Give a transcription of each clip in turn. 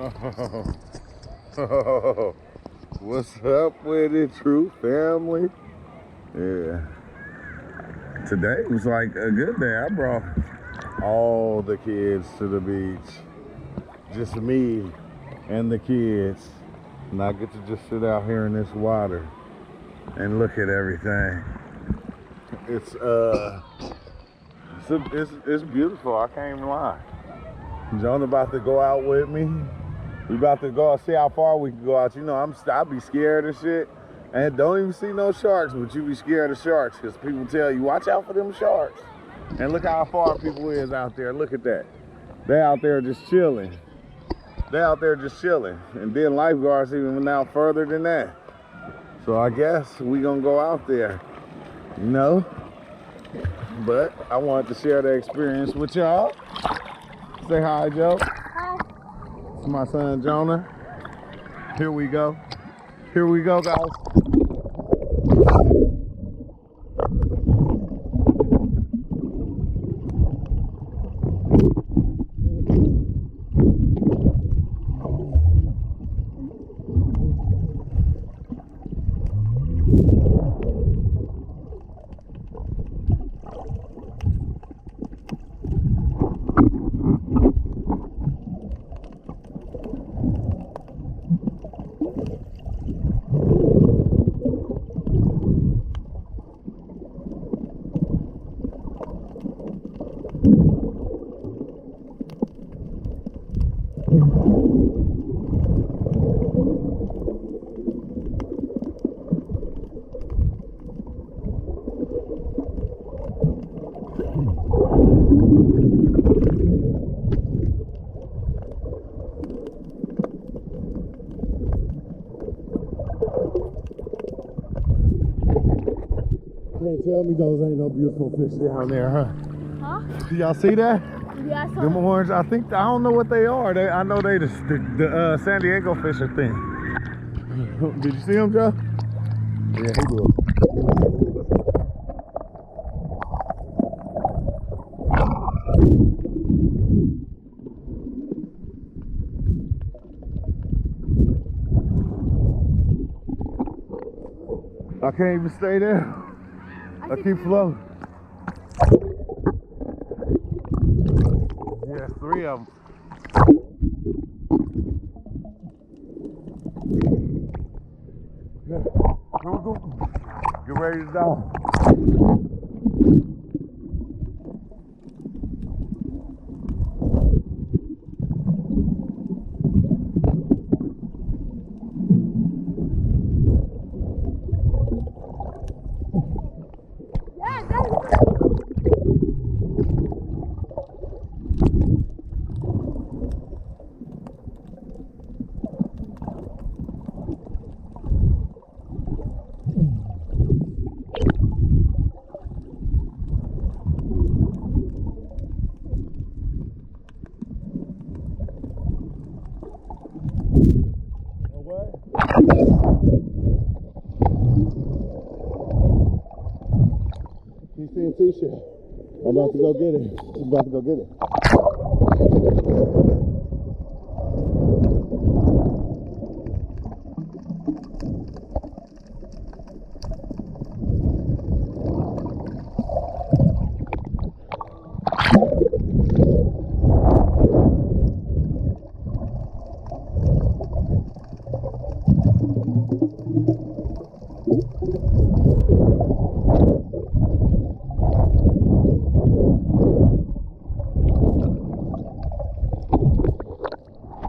Oh, what's up with it, true family? Yeah. Today was like a good day. I brought all the kids to the beach. Just me and the kids. And I get to just sit out here in this water and look at everything. It's beautiful, I can't even lie. John about to go out with me. We about to go see how far we can go out. You know, I'll be scared of shit. And don't even see no sharks, but you be scared of sharks because people tell you, watch out for them sharks. And look how far people is out there. Look at that. They out there just chilling. They out there just chilling. And then lifeguards even went out further than that. So I guess we gonna go out there, you know? But I wanted to share the experience with y'all. Say hi, Joe. Hi. It's my son, Jonah. Here we go. Here we go, guys. Can't tell me those ain't no beautiful fish down there, huh? Huh? Y'all see that? Yeah, I saw Them orange, I don't know what they are. I know they the San Diego fish, I think. Did you see them, Joe? Yeah, he did. I can't even stay there. I keep floating. Yeah, 3 of them. Yeah. Here we go. Get ready to dive. He's seeing T-shirt. I'm about to go get it. He's about to go get it.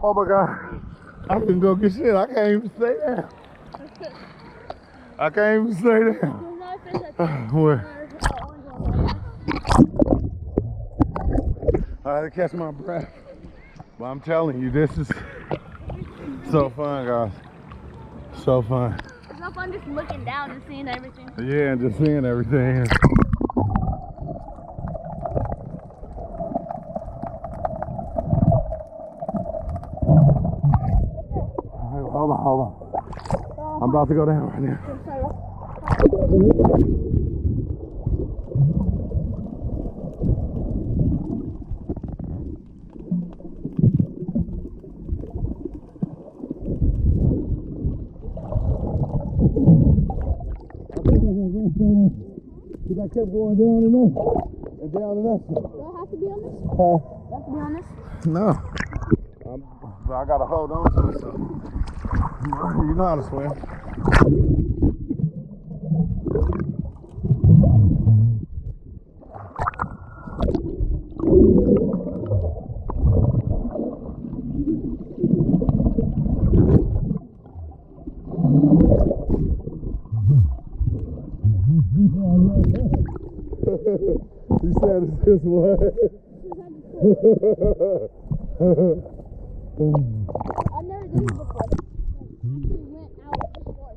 Oh my God, I can go get shit. I can't even stay down. I can't even stay down. Where? I had to catch my breath. But I'm telling you, this is so fun, guys. So fun. It's not fun just looking down and seeing everything. Yeah, and just seeing everything. Hold on. I'm about to go down right now. Because I kept going down and up and down and up. Do I have to be on this? Do I have to be on this? No. But I gotta hold on to it, so you know how to swim. He said it's this way. I've never done it before. I actually went out before.